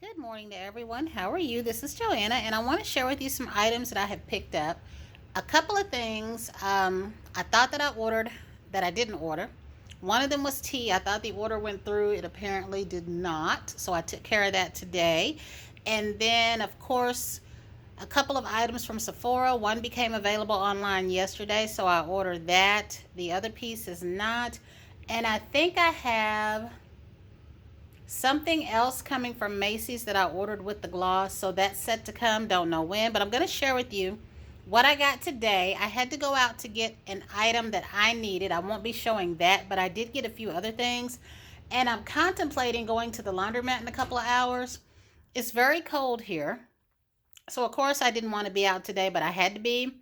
Good morning to everyone. How are you? This is Joanna, and I want to share with you some items that I have picked up. A couple of things I thought that I ordered that I didn't order. One of them was tea. I thought the order went through. It apparently did not. So I took care of that today. And then, of course, a couple of items from Sephora. One became available online yesterday, so I ordered that. The other piece is not. And I think I have something else coming from Macy's that I ordered with the gloss. So that's set to come. Don't know when, but I'm going to share with you what I got today. I had to go out to get an item that I needed. I won't be showing that, but I did get a few other things. And I'm contemplating going to the laundromat in a couple of hours. It's very cold here. So, of course, I didn't want to be out today, but I had to be.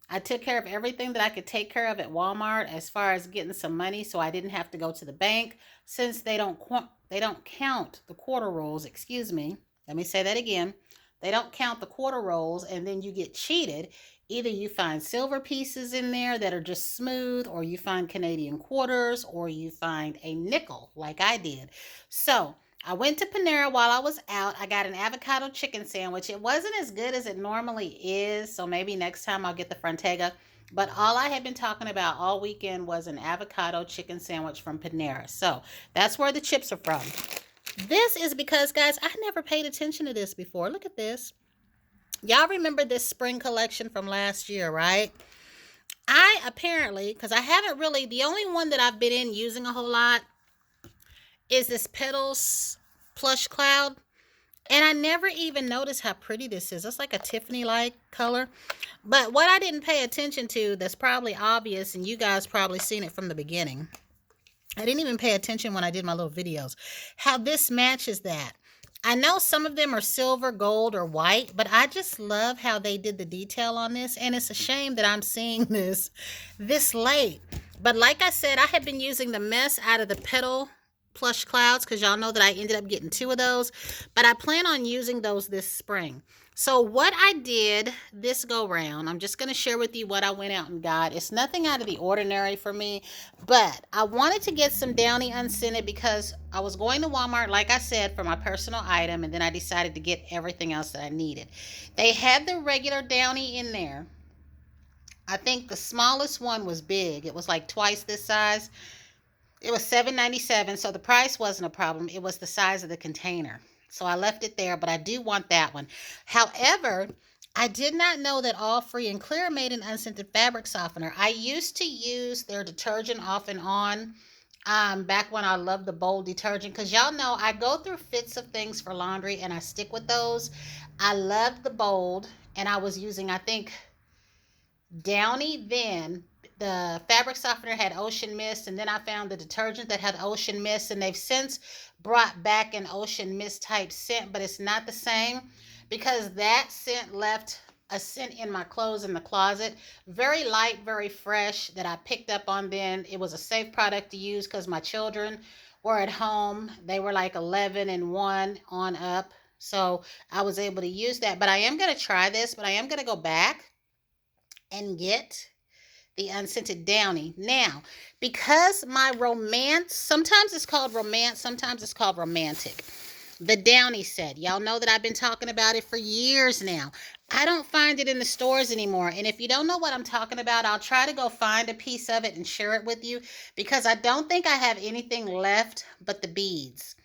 I took care of everything that I could take care of at Walmart as far as getting some money, so I didn't have to go to the bank since they don't count the quarter rolls. Excuse me. Let me say that again. They don't count the quarter rolls, and then you get cheated. Either you find silver pieces in there that are just smooth, or you find Canadian quarters, or you find a nickel like I did. So I went to Panera while I was out. I got an avocado chicken sandwich. It wasn't as good as it normally is, so maybe next time I'll get the Frontega. But all I had been talking about all weekend was an avocado chicken sandwich from Panera. So that's where the chips are from. This is because, guys, I never paid attention to this before. Look at this. Y'all remember this spring collection from last year, right? I apparently, because I haven't really, the only one that I've been in using a whole lot is this Petals Plush Cloud. And I never even noticed how pretty this is. It's like a Tiffany-like color. But what I didn't pay attention to that's probably obvious, and you guys probably seen it from the beginning. I didn't even pay attention when I did my little videos. How this matches that. I know some of them are silver, gold, or white, but I just love how they did the detail on this. And it's a shame that I'm seeing this late. But like I said, I have been using the mess out of the Petal Plush Clouds because y'all know that I ended up getting two of those. But I plan on using those this spring. So what I did this go round, I'm just going to share with you what I went out and got. It's nothing out of the ordinary for me, but I wanted to get some Downy unscented because I was going to Walmart, like I said, for my personal item, and then I decided to get everything else that I needed. They had the regular Downy in there. I think the smallest one was big. It was like twice this size. It was $7.97, so the price wasn't a problem. It was the size of the container. So I left it there, but I do want that one. However, I did not know that All Free and Clear made an unscented fabric softener. I used to use their detergent off and on back when I loved the bold detergent because y'all know I go through fits of things for laundry and I stick with those. I loved the bold and I was using, I think, Downy then. The fabric softener had ocean mist, and then I found the detergent that had ocean mist, and they've since brought back an ocean mist type scent, but it's not the same because that scent left a scent in my clothes in the closet. Very light, very fresh that I picked up on then. It was a safe product to use because my children were at home. They were like 11 and 1 on up. So I was able to use that. But I am going to try this, but I am going to go back and get the unscented Downy. Now, because my romance, sometimes it's called romance, sometimes it's called romantic. The Downy set. Y'all know that I've been talking about it for years now. I don't find it in the stores anymore. And if you don't know what I'm talking about, I'll try to go find a piece of it and share it with you because I don't think I have anything left but the beads.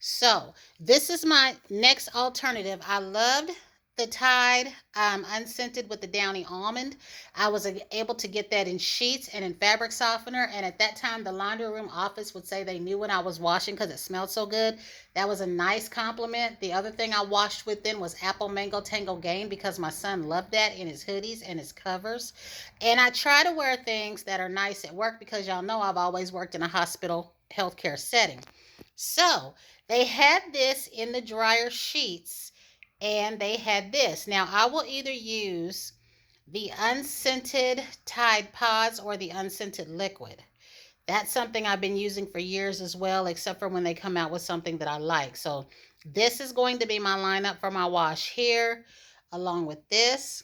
So this is my next alternative. I loved the Tide unscented with the Downy almond. I was able to get that in sheets and in fabric softener. And at that time, the laundry room office would say they knew when I was washing because it smelled so good. That was a nice compliment. The other thing I washed with then was Apple Mango Tango Game because my son loved that in his hoodies and his covers. And I try to wear things that are nice at work because y'all know I've always worked in a hospital healthcare setting. So they had this in the dryer sheets and they had this. Now I will either use the unscented Tide Pods or the unscented liquid. That's something I've been using for years as well, except for when they come out with something that I like. So this is going to be my lineup for my wash here, along with this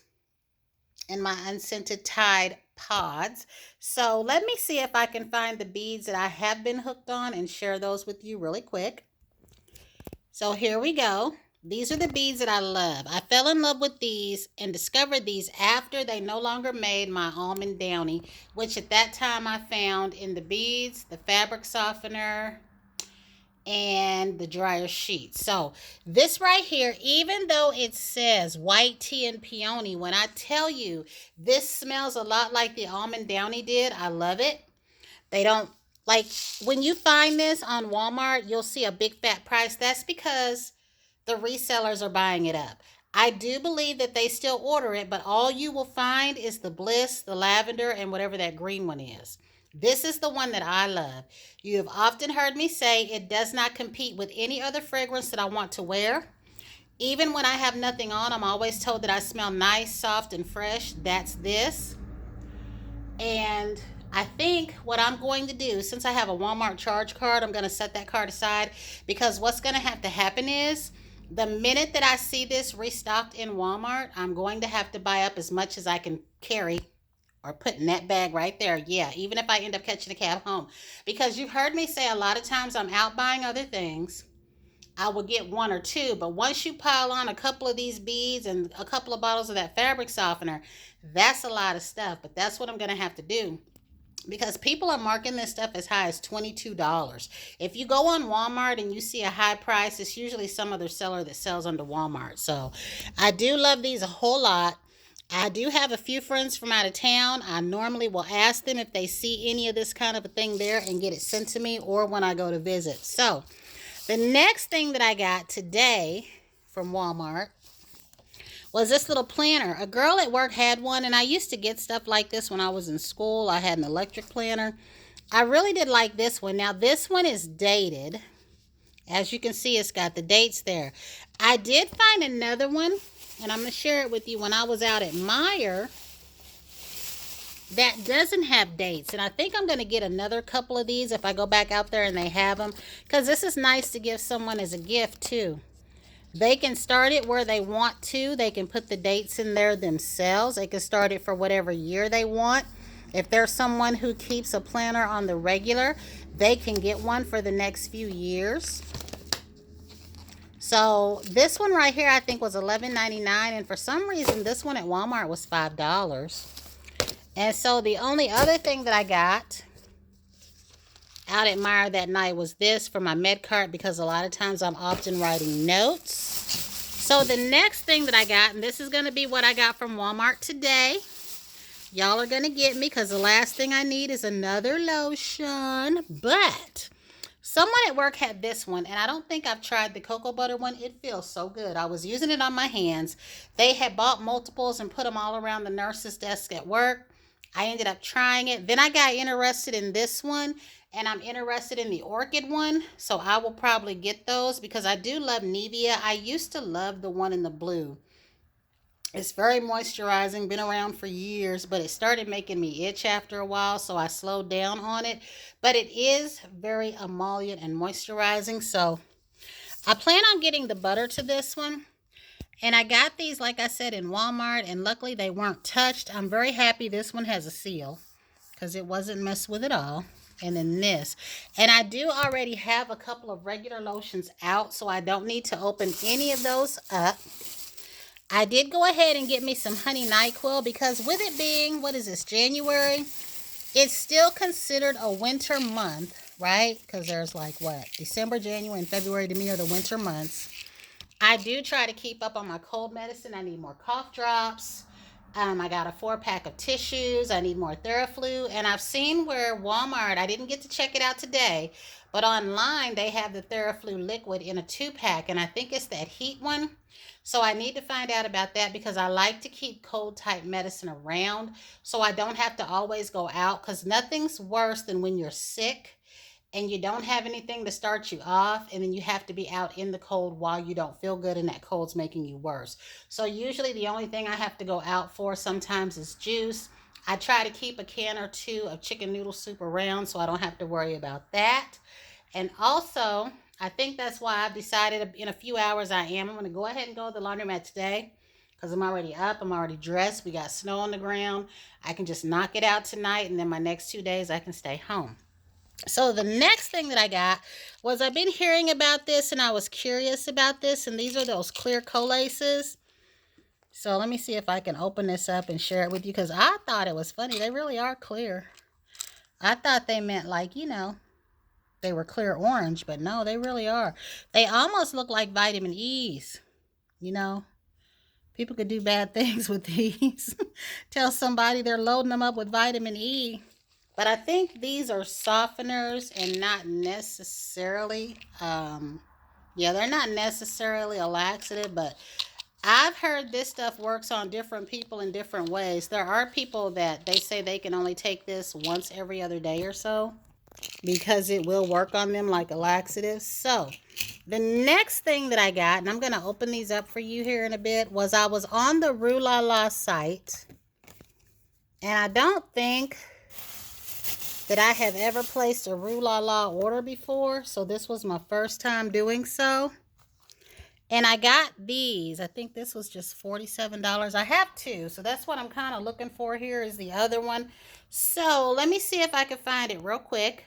and my unscented Tide Pods. So let me see if I can find the beads that I have been hooked on and share those with you really quick. So here we go. These are the beads that I love. I fell in love with these and discovered these after they no longer made my almond downy, which at that time I found in the beads, the fabric softener, and the dryer sheet. So this right here, even though it says white tea and peony, when I tell you this smells a lot like the almond downy did, I love it. They don't, like, when you find this on Walmart, you'll see a big fat price. That's because the resellers are buying it up. I do believe that they still order it, but all you will find is the Bliss, the lavender, and whatever that green one is. This is the one that I love. You have often heard me say it does not compete with any other fragrance that I want to wear. Even when I have nothing on, I'm always told that I smell nice, soft, and fresh. That's this. And I think what I'm going to do, since I have a Walmart charge card, I'm going to set that card aside, because what's going to have to happen is the minute that I see this restocked in Walmart, I'm going to have to buy up as much as I can carry or put in that bag right there. Yeah, even if I end up catching a cab home. Because you've heard me say a lot of times I'm out buying other things. I will get one or two, but once you pile on a couple of these beads and a couple of bottles of that fabric softener, that's a lot of stuff. But that's what I'm going to have to do, because people are marking this stuff as high as $22. If you go on Walmart and you see a high price, it's usually some other seller that sells under Walmart. So I do love these a whole lot. I do have a few friends from out of town. I normally will ask them if they see any of this kind of a thing there and get it sent to me, or when I go to visit. So the next thing that I got today from Walmart was this little planner. A girl at work had one, and I used to get stuff like this when I was in school. I had an electric planner. I really did like this one. Now, this one is dated. As you can see, it's got the dates there. I did find another one, and I'm going to share it with you, when I was out at Meijer, that doesn't have dates. And I think I'm going to get another couple of these if I go back out there and they have them, because this is nice to give someone as a gift too. They can start it where they want to. They can put the dates in there themselves. They can start it for whatever year they want. If there's someone who keeps a planner on the regular, they can get one for the next few years. So this one right here I think was $11.99, and for some reason this one at Walmart was $5. And so the only other thing that I got out at Meijer that night was this for my med cart, because a lot of times I'm often writing notes. So the next thing that I got, and this is going to be what I got from Walmart today. Y'all are going to get me, because the last thing I need is another lotion. But someone at work had this one, and I don't think I've tried the cocoa butter one. It feels so good. I was using it on my hands. They had bought multiples and put them all around the nurse's desk at work. I ended up trying it. Then I got interested in this one, and I'm interested in the orchid one. So I will probably get those, because I do love Nivea. I used to love the one in the blue. It's very moisturizing, been around for years, but it started making me itch after a while, so I slowed down on it. But it is very emollient and moisturizing, so I plan on getting the butter to this one. And I got these, like I said, in Walmart, and luckily they weren't touched. I'm very happy this one has a seal, because it wasn't messed with at all. And then this. And I do already have a couple of regular lotions out, so I don't need to open any of those up. I did go ahead and get me some Honey NyQuil, because with it being, what is this, January, it's still considered a winter month, right? Because there's like, what, December, January, and February to me are the winter months. I do try to keep up on my cold medicine. I need more cough drops. I got a 4-pack of tissues. I need more Theraflu. And I've seen where Walmart, I didn't get to check it out today, but online they have the Theraflu liquid in a 2-pack. And I think it's that heat one. So I need to find out about that, because I like to keep cold type medicine around so I don't have to always go out, because nothing's worse than when you're sick and you don't have anything to start you off, and then you have to be out in the cold while you don't feel good, and that cold's making you worse. So usually the only thing I have to go out for sometimes is juice. I try to keep a can or two of chicken noodle soup around so I don't have to worry about that. And also, I think that's why I've decided in a few hours I'm going to go ahead and go to the laundromat today, because I'm already up, I'm already dressed, we got snow on the ground. I can just knock it out tonight, and then my next 2 days I can stay home. So the next thing that I got was, I've been hearing about this and I was curious about this, and these are those clear collaces. So let me see if I can open this up and share it with you, because I thought it was funny. They really are clear. I thought they meant like, they were clear orange, but no, they really are. They almost look like vitamin E's, you know. People could do bad things with these. Tell somebody they're loading them up with vitamin E. But I think these are softeners and not necessarily, yeah, they're not necessarily a laxative, but I've heard this stuff works on different people in different ways. There are people that they say they can only take this once every other day or so, because it will work on them like a laxative. So the next thing that I got, and I'm going to open these up for you here in a bit, was I was on the Rue La La site, and I don't think that I have ever placed a Rue La La order before, so this was my first time doing so. And I got these. I think this was just $47. I have two, so that's what I'm kind of looking for here, is the other one. So let me see if I can find it real quick.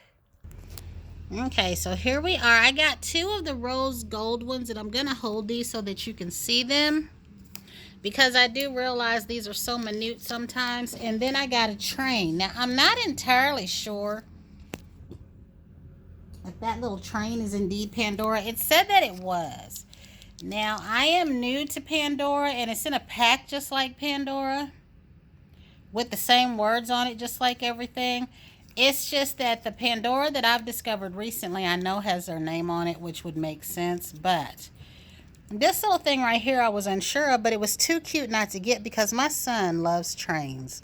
Okay, so here we are. I got two of the rose gold ones, and I'm going to hold these so that you can see them, because I do realize these are so minute sometimes. And then I got a train. Now, I'm not entirely sure if that little train is indeed Pandora. It said that it was. Now, I am new to Pandora, and it's in a pack just like Pandora, with the same words on it, just like everything. It's just that the Pandora that I've discovered recently, I know has their name on it, which would make sense. But this little thing right here, I was unsure of, but it was too cute not to get, because my son loves trains.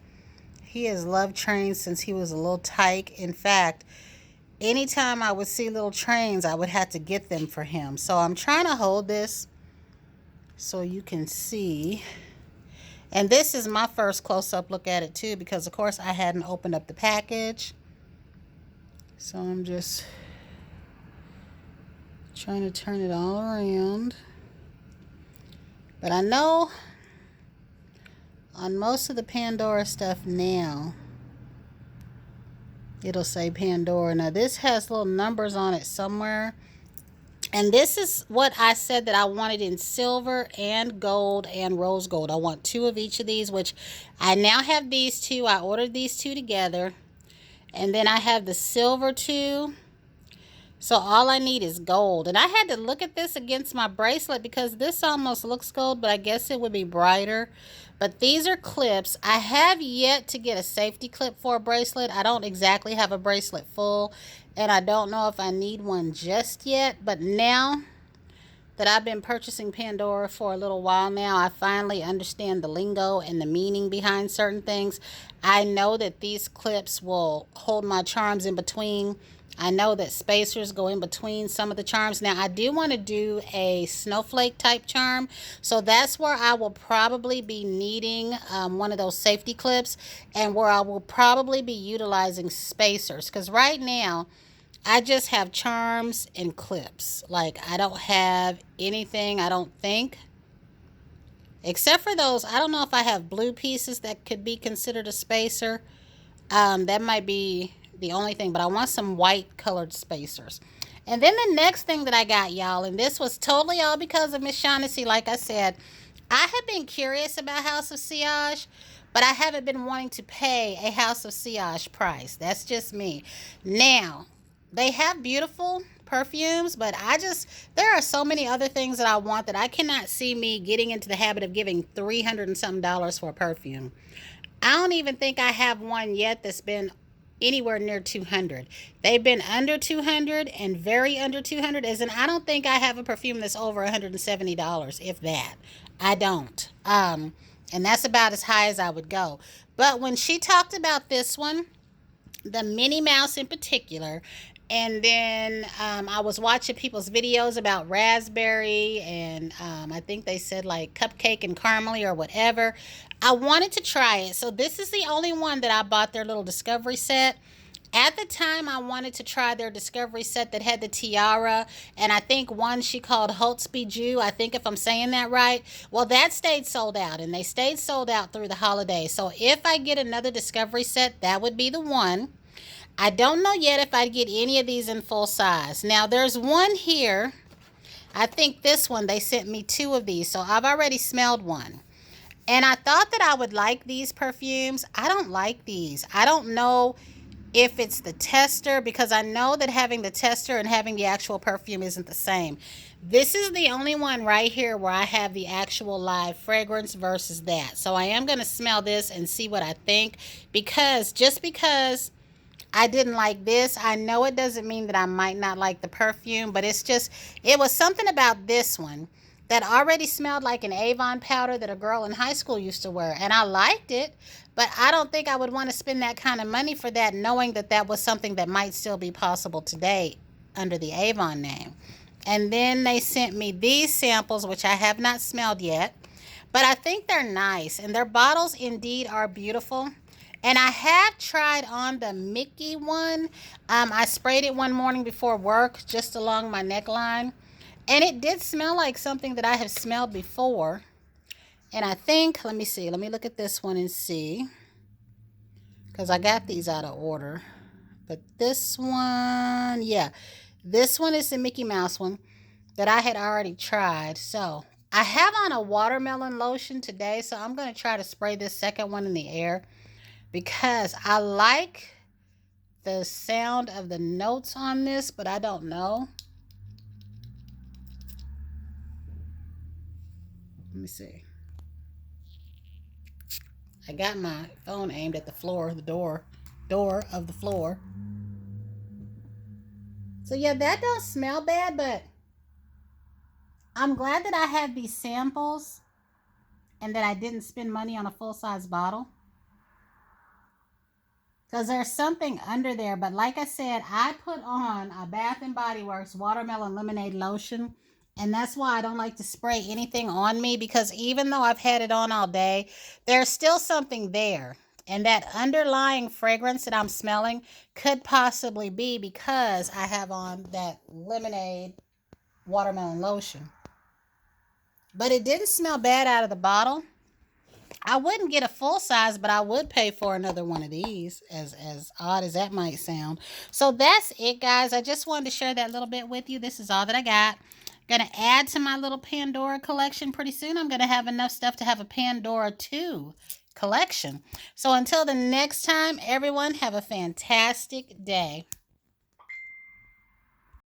He has loved trains since he was a little tyke. In fact, anytime I would see little trains, I would have to get them for him. So I'm trying to hold this so you can see. And this is my first close-up look at it too, because of course I hadn't opened up the package. So I'm just trying to turn it all around. But I know on most of the Pandora stuff now, it'll say Pandora. Now this has little numbers on it somewhere. And this is what I said that I wanted in silver and gold and rose gold. I want two of each of these, which I now have these two. I ordered these two together. And then I have the silver two. So all I need is gold. And I had to look at this against my bracelet, because this almost looks gold, but I guess it would be brighter. But these are clips. I have yet to get a safety clip for a bracelet. I don't exactly have a bracelet full, and I don't know if I need one just yet. But now that I've been purchasing Pandora for a little while now, I finally understand the lingo and the meaning behind certain things. I know that these clips will hold my charms in between. I know that spacers go in between some of the charms. Now, I do want to do a snowflake type charm, so that's where I will probably be needing one of those safety clips, and where I will probably be utilizing spacers, because right now I just have charms and clips. Like, I don't have anything, I don't think, except for those. I don't know if I have blue pieces that could be considered a spacer. That might be the only thing, but I want some white colored spacers. And then the next thing that I got, y'all, and this was totally all because of Miss Shaughnessy. Like I said, I have been curious about House of Sillage, but I haven't been wanting to pay a House of Sillage price. That's just me. Now, they have beautiful perfumes, but there are so many other things that I want that I cannot see me getting into the habit of giving $300 and something for a perfume. I don't even think I have one yet that's been anywhere near 200. They've been under 200 and very under 200, as in I don't think I have a perfume that's over $170, if that. I don't. And that's about as high as I would go. But when she talked about this one, the Minnie Mouse in particular, and then I was watching people's videos about raspberry, and I think they said like cupcake and caramely or whatever. I wanted to try it. So this is the only one that I bought, their little discovery set. At the time, I wanted to try their discovery set that had the tiara, and I think one she called Holtzby Jew, I think, if I'm saying that right. Well, that stayed sold out, and they stayed sold out through the holidays. So if I get another discovery set, that would be the one. I don't know yet if I'd get any of these in full size. Now, there's one here. I think this one, they sent me 2 of these, so I've already smelled one. And I thought that I would like these perfumes. I don't like these. I don't know if it's the tester, because I know that having the tester and having the actual perfume isn't the same. This is the only one right here where I have the actual live fragrance versus that. So I am going to smell this and see what I think, because just because I didn't like this, I know it doesn't mean that I might not like the perfume, but it's just, it was something about this one that already smelled like an Avon powder that a girl in high school used to wear. And I liked it, but I don't think I would want to spend that kind of money for that, knowing that that was something that might still be possible today under the Avon name. And then they sent me these samples, which I have not smelled yet, but I think they're nice. And their bottles indeed are beautiful. And I have tried on the Mickey one. I sprayed it one morning before work, just along my neckline. And it did smell like something that I have smelled before. And I think, let me see. Let me look at this one and see. Because I got these out of order. But this one, yeah. This one is the Mickey Mouse one that I had already tried. So I have on a watermelon lotion today. So I'm going to try to spray this second one in the air, because I like the sound of the notes on this, but I don't know. Let me see. I got my phone aimed at the floor, the door of the floor. So yeah, that don't smell bad, but I'm glad that I have these samples and that I didn't spend money on a full-size bottle. Because there's something under there, but like I said, I put on a Bath and Body Works watermelon lemonade lotion, and that's why I don't like to spray anything on me, because even though I've had it on all day, there's still something there. And that underlying fragrance that I'm smelling could possibly be because I have on that lemonade watermelon lotion. But it didn't smell bad out of the bottle. I wouldn't get a full size, but I would pay for another one of these, as odd as that might sound. So that's it, guys. I just wanted to share that little bit with you. This is all that I got. Going to add to my little Pandora collection pretty soon. I'm going to have enough stuff to have a Pandora 2 collection. So until the next time, everyone, have a fantastic day.